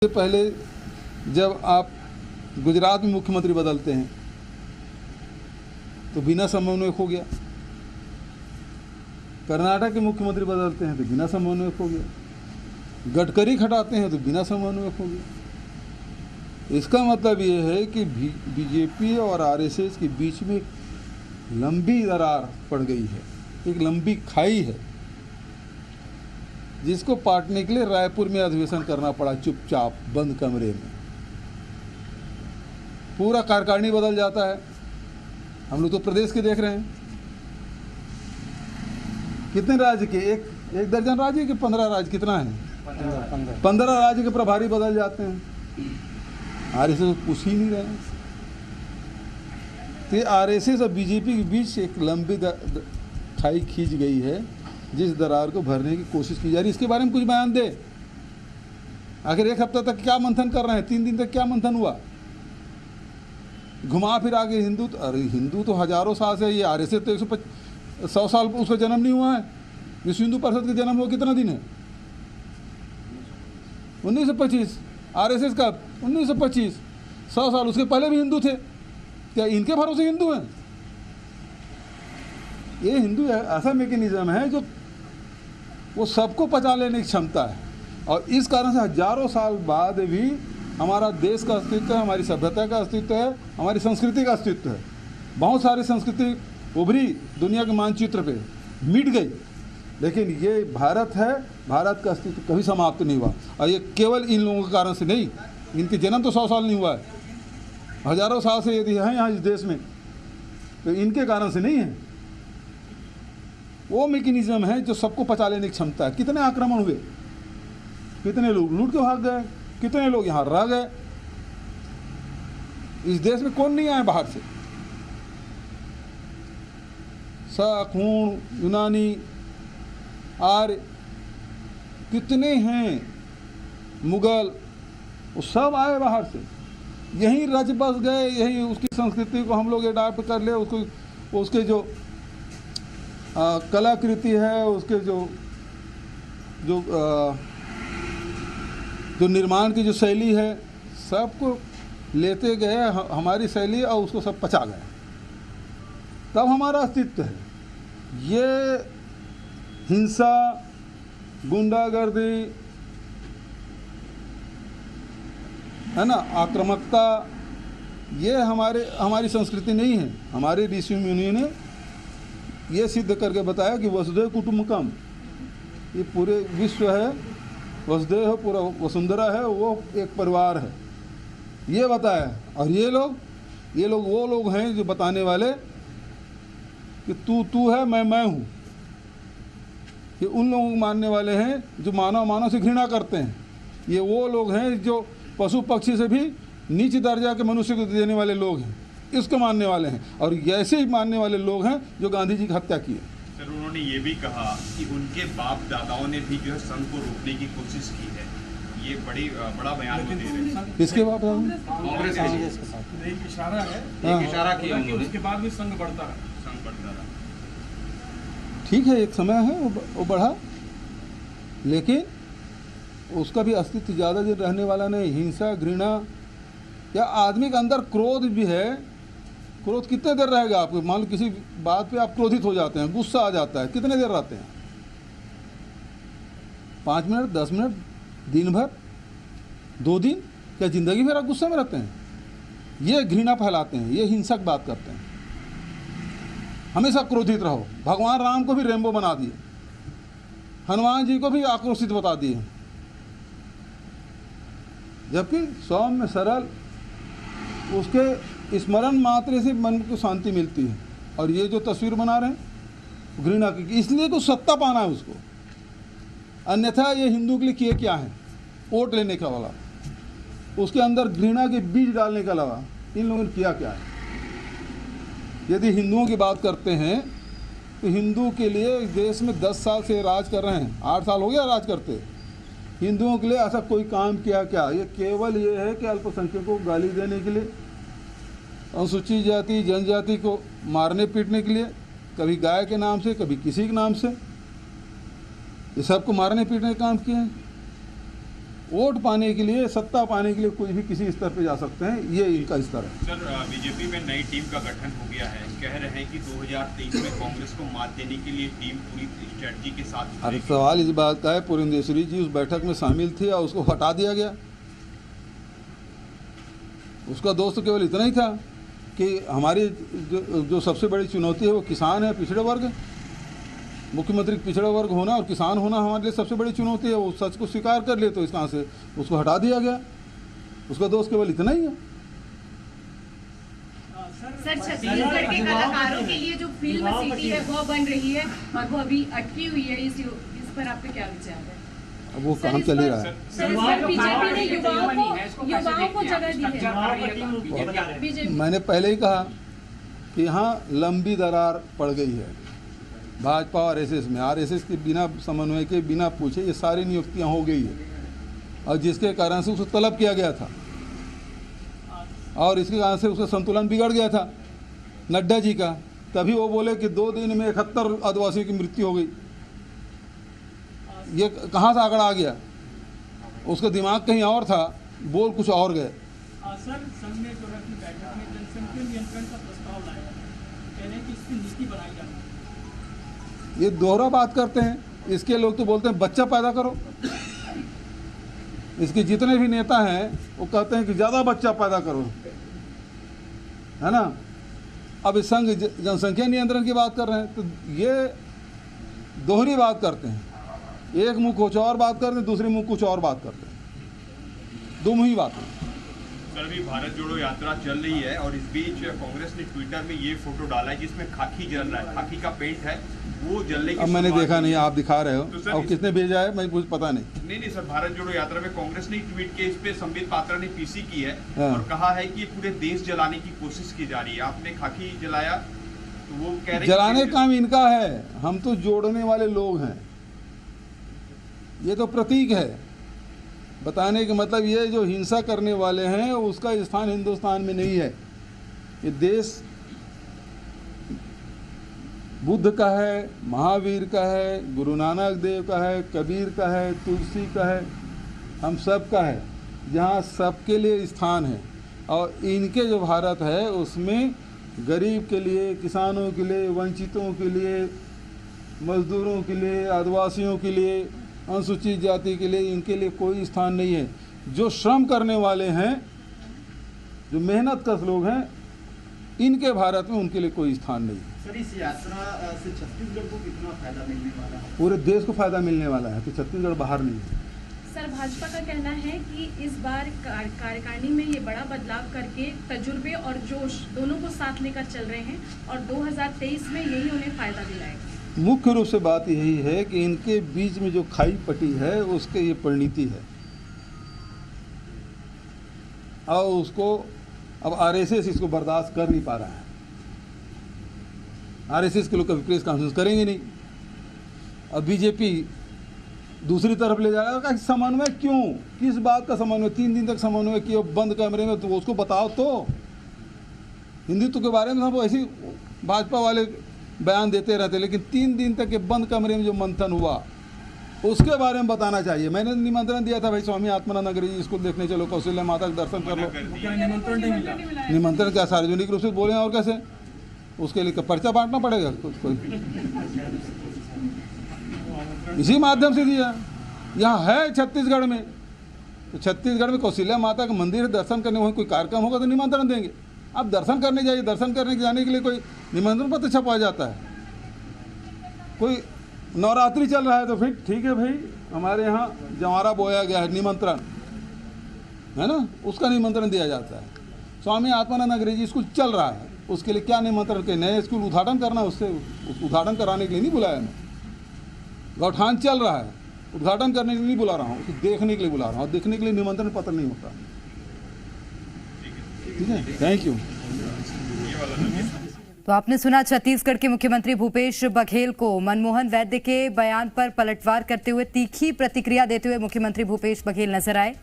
से पहले जब आप गुजरात में मुख्यमंत्री बदलते हैं तो बिना समन्वयक हो गया, कर्नाटक के मुख्यमंत्री बदलते हैं तो बिना समन्वयक हो गया, गडकरी खटाते हैं तो बिना समन्वयक हो गया। इसका मतलब ये है कि बीजेपी और आरएसएस के बीच में लंबी दरार पड़ गई है, एक लंबी खाई है जिसको पाटने के लिए रायपुर में अधिवेशन करना पड़ा, चुपचाप बंद कमरे में। पूरा कार्यकारिणी बदल जाता है। हम लोग तो प्रदेश के देख रहे हैं, कितने राज्य के, एक दर्जन राज्य के 15 राज्य, कितना है 15 राज्य के प्रभारी बदल जाते हैं। आरएसएस तो पूछ ही नहीं रहे हैं। तो आरएसएस और बीजेपी के बीच एक लंबी खाई खींच गई है जिस दरार को भरने की कोशिश की जा रही है। इसके बारे में कुछ बयान दे। आखिर एक हफ्ता तक क्या मंथन कर रहे हैं, 3 दिन तक क्या मंथन हुआ? घुमा फिर आगे हिंदू, अरे हिंदू तो हजारों साल से, ये आरएसएस तो 100 साल उसका जन्म नहीं हुआ है। विश्व हिंदू परिषद का जन्म हुआ कितना दिन है? 1925। आरएसएस का 1925, 100 साल उसके पहले भी हिंदू थे। क्या इनके भरोसे हिंदू हैं? ये हिंदू ऐसा मैकेनिज्म है जो वो सबको पचा लेने की क्षमता है, और इस कारण से हजारों साल बाद भी हमारा देश का अस्तित्व है, हमारी सभ्यता का अस्तित्व है, हमारी संस्कृति का अस्तित्व है। बहुत सारी संस्कृति उभरी दुनिया के मानचित्र पे, मिट गई, लेकिन ये भारत है, भारत का अस्तित्व कभी समाप्त नहीं हुआ। और ये केवल इन लोगों के कारण से नहीं, इनके जन्म तो 100 साल नहीं हुआ है, हजारों साल से यदि हैं यहाँ इस देश में तो इनके कारण से नहीं है। वो मैकेनिज्म है जो सबको पचा लेने की क्षमता है। कितने आक्रमण हुए, कितने लोग लूट के भाग गए, कितने लोग यहाँ रह गए। इस देश में कौन नहीं आए बाहर से? शाक, हूण, यूनानी, आर्य, कितने हैं, मुगल, वो सब आए बाहर से, यहीं रच बस गए, यहीं उसकी संस्कृति को हम लोग अडॉप्ट कर ले, उसको उसके जो कलाकृति है, उसके जो निर्माण की जो शैली है, सबको लेते गए हमारी शैली, और उसको सब पचा गए। तब हमारा अस्तित्व है। ये हिंसा, गुंडागर्दी है ना, आक्रामकता, ये हमारी संस्कृति नहीं है। हमारे ऋषि मुनियों ने ये सिद्ध करके बताया कि वसुधैव कुटुंबकम, ये पूरे विश्व है, वसुधैव है, पूरा वसुंधरा है, वो एक परिवार है, ये बताया। और ये लोग वो लोग हैं जो बताने वाले कि तू है, मैं हूँ। ये उन लोगों को मानने वाले हैं जो मानव से घृणा करते हैं। ये वो लोग हैं जो पशु पक्षी से भी नीच दर्जा के मनुष्य को देने वाले लोग हैं, इसको मानने वाले हैं। और ऐसे ही मानने वाले लोग हैं जो गांधी जी की हत्या की है। सर, उन्होंने ये भी कहा कि उनके बाप दादाओं ने भी जो है संघ को रोकने की कोशिश की है। ये बड़ा बयान दे रहे हैं। किसके बाप दादा? कांग्रेस के साथ एक इशारा है, हाँ। एक इशारा किया कि उसके बाद भी संघ बढ़ता है। संघ बढ़ता रहा। ठीक है, एक समय है वो बढ़ा, लेकिन उसका भी अस्तित्व ज़्यादा दिन रहने वाला नहीं। हिंसा, घृणा, या आदमी के अंदर क्रोध भी है। क्रोध कितने देर रहेगा आपको? मान लो किसी बात पे आप क्रोधित हो जाते हैं, गुस्सा आ जाता है, कितने देर रहते हैं? 5 मिनट, 10 मिनट, दिन भर, 2 दिन, क्या जिंदगी भर आप गुस्से में रहते हैं? ये घृणा फैलाते हैं, ये हिंसक बात करते हैं। हमेशा क्रोधित रहो। भगवान राम को भी रेम्बो बना दिए, हनुमान जी को भी आक्रोशित बता दिए, जबकि सौम्य सरल, उसके स्मरण मात्र से मन को शांति मिलती है। और ये जो तस्वीर बना रहे हैं घृणा की, इसलिए कुछ सत्ता पाना है उसको, अन्यथा ये हिंदू के लिए किए क्या है? वोट लेने का वाला, उसके अंदर घृणा के बीज डालने का अलावा इन लोगों ने किया क्या है? यदि हिंदुओं की बात करते हैं तो हिंदू के लिए इस देश में 10 साल से राज कर रहे हैं, 8 साल हो गया राज करते। हिंदुओं के लिए ऐसा कोई काम किया क्या? ये केवल ये है कि अल्पसंख्यकों को गाली देने के लिए, अनुसूचित जाति जनजाति को मारने पीटने के लिए, कभी गाय के नाम से, कभी किसी के नाम से, ये सबको मारने पीटने का काम किए हैं। वोट पाने के लिए, सत्ता पाने के लिए कोई भी किसी स्तर पे जा सकते हैं, ये इनका स्तर है। सर, बीजेपी में नई टीम का गठन हो गया है, कह रहे हैं कि 2023 में कांग्रेस को मात देने के लिए टीम पूरी स्ट्रेटजी के साथ अरे उतरेगी। सवाल इस बात का है, पुरंदेश्वरी जी उस बैठक में शामिल थे और उसको हटा दिया गया। उसका दोस्त तो केवल इतना ही था कि हमारी जो सबसे बड़ी चुनौती है वो किसान है, पिछड़े वर्ग। मुख्यमंत्री पिछड़ा वर्ग होना और किसान होना हमारे लिए सबसे बड़ी चुनौती है। वो सच को स्वीकार कर ले तो इस कहाँ से उसको हटा दिया गया। उसका दोष केवल इतना ही है। सर, छत्तीसगढ़ के कलाकारों के लिए जो फिल्म सिटी है वो बन रही है और वो अभी अटकी हुई है, इस पर आपके क्या विचार है? अब वो काम चल ही रहा है। सर, इस पर बीजेपी ने युवाओं को जगह दी है। बीजेपी मैंने पहले ही कहा कि यहाँ लंबी दरार पड़ गई है भाजपा और आरएसएस में। आरएसएस के बिना समन्वय के, बिना पूछे ये सारी नियुक्तियां हो गई है और जिसके कारण से उसको तलब किया गया था और इसके कारण से उसका संतुलन बिगड़ गया था नड्डा जी का। तभी वो बोले कि 2 दिन में 71 आदिवासियों की मृत्यु हो गई। ये कहाँ से आंकड़ा आ गया? उसका दिमाग कहीं और था, बोल कुछ और गए। सर, संघ ने जो है अपनी बैठक में जनसंख्या नियंत्रण का प्रस्ताव लाया है, कह रहे हैं कि इसकी नीति बनाई जाए। ये दोहरा बात करते हैं। इसके लोग तो बोलते हैं बच्चा पैदा करो। इसके जितने भी नेता हैं वो कहते हैं कि ज़्यादा बच्चा पैदा करो, है ना। अब इस संघ जनसंख्या नियंत्रण की बात कर रहे हैं तो ये दोहरी बात करते हैं। एक मुंह कुछ और बात करते हैं, दूसरे मुंह कुछ और बात करते हैं। दो मुंही बात है। सर, अभी भारत जोड़ो यात्रा चल रही है और इस बीच कांग्रेस ने ट्विटर में ये फोटो डाला है जिसमें खाकी जल रहा है, खाकी का पेंट है वो जलने की। अब मैंने देखा नहीं, आप दिखा रहे हो। तो सर अब किसने भेजा है मुझे पता नहीं। नहीं सर, भारत जोड़ो यात्रा में कांग्रेस ने ट्वीट के इस पे संबित पात्रा ने पीसी की है हाँ। और कहा है कि पूरे देश जलाने की कोशिश की जा रही है। आपने खाकी जलाया तो वो कह रहे जलाने का काम इनका है, हम तो जोड़ने वाले लोग हैं। ये तो प्रतीक है। बताने का मतलब ये जो हिंसा करने वाले हैं उसका स्थान हिंदुस्तान में नहीं है। ये देश बुद्ध का है, महावीर का है, गुरु नानक देव का है, कबीर का है, तुलसी का है, हम सब का है, जहाँ सबके लिए स्थान है। और इनके जो भारत है उसमें गरीब के लिए, किसानों के लिए, वंचितों के लिए, मजदूरों के लिए, आदिवासियों के लिए, अनुसूचित जाति के लिए, इनके लिए कोई स्थान नहीं है। जो श्रम करने वाले हैं, जो मेहनत कश लोग हैं, इनके भारत में उनके लिए कोई स्थान नहीं है। सर, इस यात्रा से छत्तीसगढ़ को कितना फायदा मिलने वाला है? पूरे देश को फायदा मिलने वाला है कि छत्तीसगढ़ बाहर नहीं है। सर, भाजपा का कहना है कि इस बार कार्यकारिणी में ये बड़ा बदलाव करके तजुर्बे और जोश दोनों को साथ लेकर चल रहे हैं और 2023 में यही उन्हें फायदा दिलाएगा। मुख्य रूप से बात यही है कि इनके बीच में जो खाई पटी है उसके ये परिणति है और उसको अब आरएसएस इसको बर्दाश्त कर नहीं पा रहा है। आरएसएस के लोग कभी प्रेस कॉन्फ्रेंस करेंगे नहीं। अब बीजेपी दूसरी तरफ ले जाएगा। समन्वय क्यों? किस बात का समन्वय? 3 दिन तक समन्वय किया बंद कमरे में, तो उसको बताओ तो। हिंदुत्व के बारे में सब ऐसी भाजपा वाले बयान देते रहते, लेकिन 3 दिन तक के बंद कमरे में जो मंथन हुआ उसके बारे में बताना चाहिए। मैंने निमंत्रण दिया था, भाई स्वामी आत्मानंद अग्रजी स्कूल देखने चलो, कौशल्या माता का दर्शन कर लो। निमंत्रण नहीं मिला। निमंत्रण क्या सार्वजनिक रूप से बोले और कैसे? उसके लिए पर्चा बांटना पड़ेगा कोई? इसी माध्यम से दिया। यहाँ है छत्तीसगढ़ में, तो छत्तीसगढ़ में कौशल्या माता का मंदिर है, दर्शन करने वहीं कोई कार्यक्रम होगा तो निमंत्रण देंगे। आप दर्शन करने जाइए, दर्शन करने जाने के लिए कोई निमंत्रण पत्र छपा जाता है? कोई नवरात्रि चल रहा है तो फिर ठीक है भाई, हमारे यहाँ जवारा बोया गया है, निमंत्रण है ना, उसका निमंत्रण दिया जाता है। स्वामी आत्मानंद अंग्रेजी स्कूल चल रहा है, उसके लिए क्या निमंत्रण के? नए स्कूल उद्घाटन करना, उससे उद्घाटन कराने के लिए नहीं बुलाया मैं। गौठान चल रहा है, उद्घाटन करने के लिए नहीं बुला रहा हूँ, उसको देखने के लिए बुला रहा हूँ। देखने के लिए निमंत्रण पत्र नहीं होता। ठीक है, थैंक यू। तो आपने सुना छत्तीसगढ़ के मुख्यमंत्री भूपेश बघेल को मनमोहन वैद्य के बयान पर पलटवार करते हुए तीखी प्रतिक्रिया देते हुए मुख्यमंत्री भूपेश बघेल नजर आए।